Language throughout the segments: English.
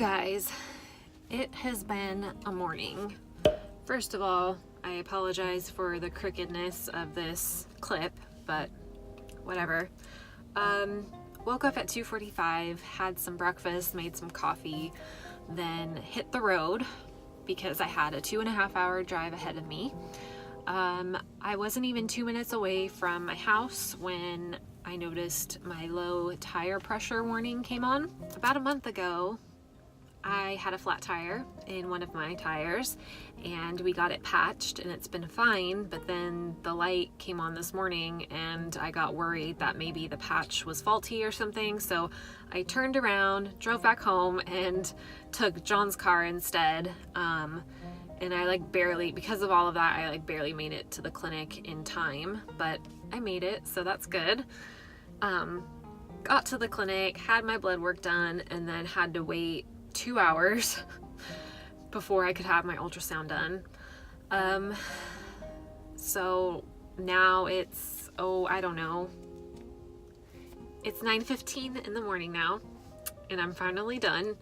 guys, it has been a morning. First of all, I apologize for the crookedness of this clip, but whatever. Woke up at 2:45, had some breakfast, made some coffee, then hit the road because I had a 2.5-hour drive ahead of me. I wasn't even 2 minutes away from my house when I noticed my low tire pressure warning came on. About a month ago, I had a flat tire in one of my tires and we got it patched and it's been fine, but then the light came on this morning and I got worried that maybe the patch was faulty or something, so I turned around, drove back home, and took John's car instead. And I because of all of that, I barely made it to the clinic in time, but I made it, so that's good. Got to the clinic, had my blood work done, and then had to wait 2 hours before I could have my ultrasound done. So now it's, I don't know. It's 9:15 in the morning now, and I'm finally done.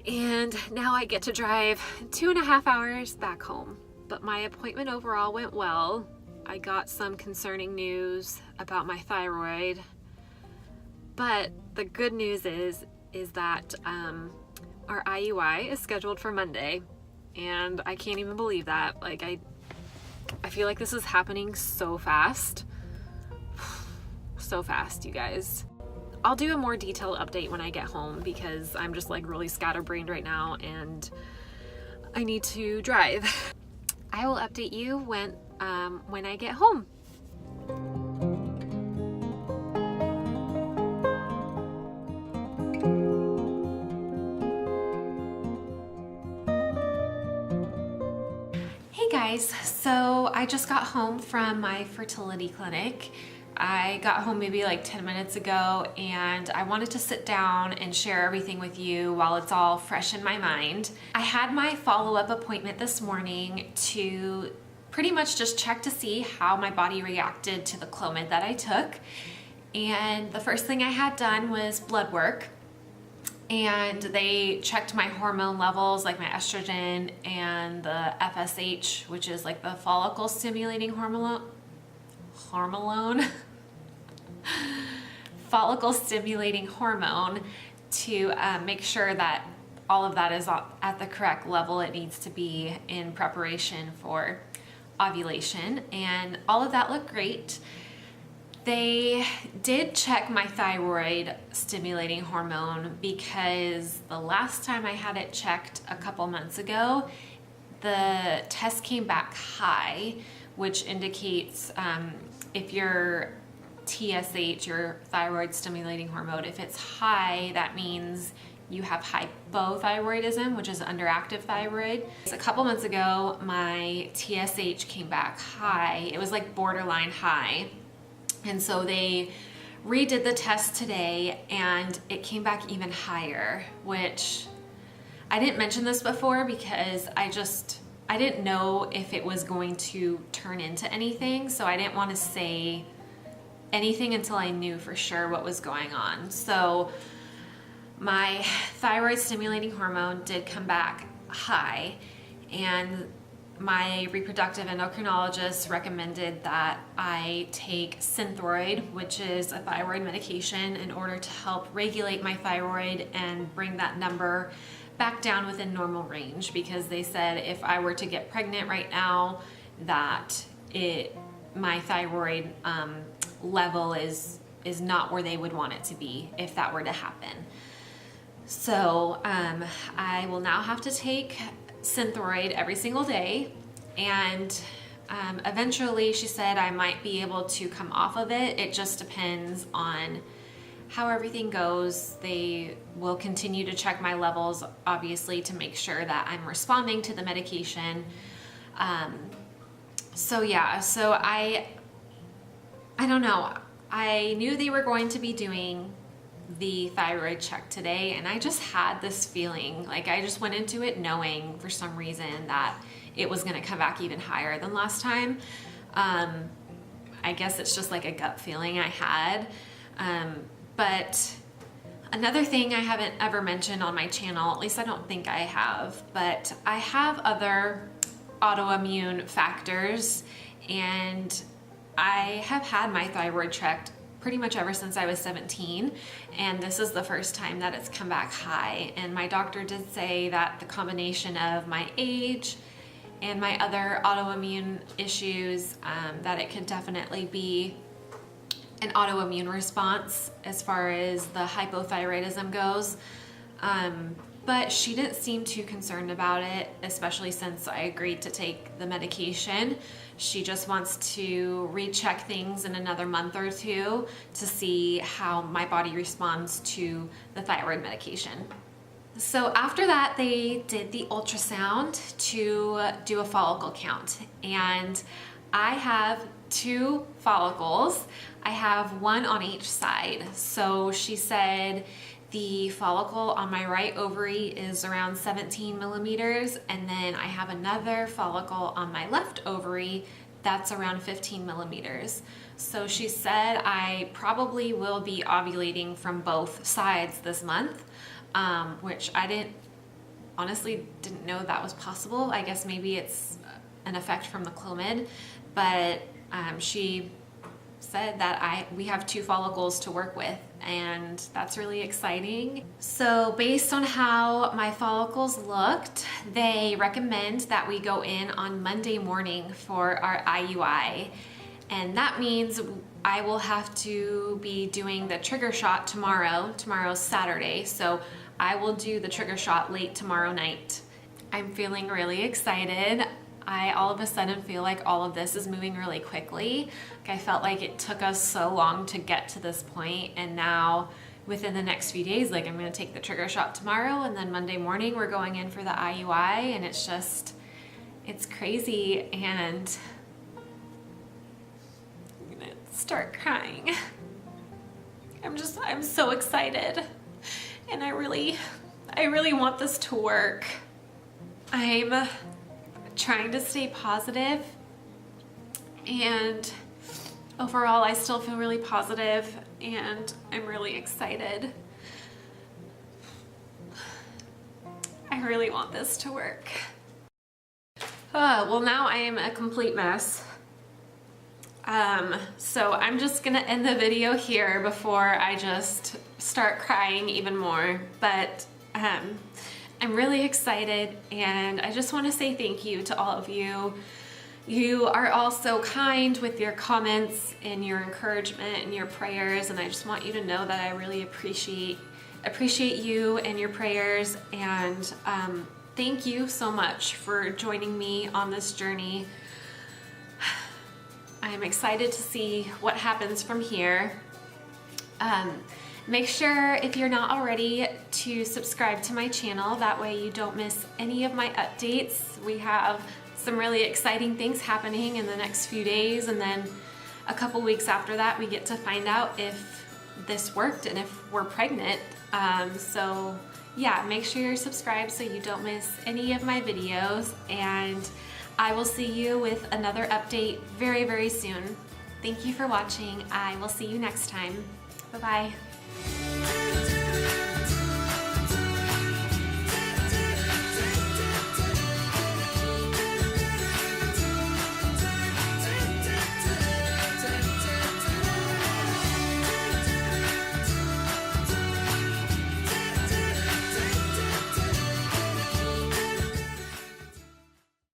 And now I get to drive 2.5 hours back home. But my appointment overall went well. I got some concerning news about my thyroid. But the good news is that our IUI is scheduled for Monday, and I can't even believe that. I feel like this is happening so fast. So fast, you guys. I'll do a more detailed update when I get home because I'm just really scatterbrained right now and I need to drive. I will update you when I get home. Hey guys, so I just got home from my fertility clinic. I got home maybe 10 minutes ago, and I wanted to sit down and share everything with you while it's all fresh in my mind. I had my follow-up appointment this morning to pretty much just check to see how my body reacted to the Clomid that I took. And the first thing I had done was blood work. And they checked my hormone levels, like my estrogen and the FSH, which is the follicle stimulating hormone. Follicle stimulating hormone, to make sure that all of that is at the correct level it needs to be in preparation for ovulation, and all of that looked great. They did check my thyroid stimulating hormone because the last time I had it checked a couple months ago, the test came back high, which indicates if your TSH, your thyroid stimulating hormone, if it's high, that means you have hypothyroidism, which is underactive thyroid. A couple months ago, my TSH came back high. It was borderline high. And so they redid the test today and it came back even higher, which I didn't mention this before because I didn't know if it was going to turn into anything, so I didn't want to say anything until I knew for sure what was going on. So my thyroid stimulating hormone did come back high, and my reproductive endocrinologist recommended that I take Synthroid, which is a thyroid medication, in order to help regulate my thyroid and bring that number back down within normal range, because they said if I were to get pregnant right now, that my thyroid level is not where they would want it to be if that were to happen. So I will now have to take Synthroid every single day, and eventually she said I might be able to come off of it. It just depends on how everything goes. They will continue to check my levels, obviously, to make sure that I'm responding to the medication. So I don't know. I knew they were going to be doing the thyroid check today, and I just had this feeling, I just went into it knowing for some reason that it was going to come back even higher than last time. I guess it's just a gut feeling I had. But Another thing I haven't ever mentioned on my channel, at least I don't think I have, but I have other autoimmune factors, and I have had my thyroid checked pretty much ever since I was 17, and this is the first time that it's come back high. And my doctor did say that the combination of my age and my other autoimmune issues, that it could definitely be an autoimmune response as far as the hypothyroidism goes. But she didn't seem too concerned about it, especially since I agreed to take the medication. She just wants to recheck things in another month or two to see how my body responds to the thyroid medication. So after that, they did the ultrasound to do a follicle count, and I have 2 follicles. I have one on each side. So she said the follicle on my right ovary is around 17 millimeters, and then I have another follicle on my left ovary that's around 15 millimeters. So she said I probably will be ovulating from both sides this month, which I honestly didn't know that was possible. I guess maybe it's an effect from the Clomid, but she said that we have 2 follicles to work with, and that's really exciting. So based on how my follicles looked, they recommend that we go in on Monday morning for our IUI, and that means I will have to be doing the trigger shot tomorrow. Tomorrow's Saturday, so I will do the trigger shot late tomorrow night. I'm feeling really excited. I all of a sudden feel like all of this is moving really quickly. I felt like it took us so long to get to this point, and now within the next few days, like, I'm gonna take the trigger shot tomorrow, and then Monday morning we're going in for the IUI, and it's crazy, and I'm gonna start crying. I'm so excited, and I really want this to work. I'm trying to stay positive, and overall I still feel really positive, and I'm really excited. I really want this to work. Well, now I am a complete mess. So I'm just gonna end the video here before I just start crying even more, but I'm really excited, and I just want to say thank you to all of you. You are all so kind with your comments and your encouragement and your prayers, and I just want you to know that I really appreciate you and your prayers, and thank you so much for joining me on this journey. I'm excited to see what happens from here. Make sure, if you're not already, to subscribe to my channel. That way you don't miss any of my updates. We have some really exciting things happening in the next few days, and then a couple weeks after that we get to find out if this worked and if we're pregnant. So yeah, make sure you're subscribed so you don't miss any of my videos, and I will see you with another update very, very soon. Thank you for watching. I will see you next time. Bye-bye.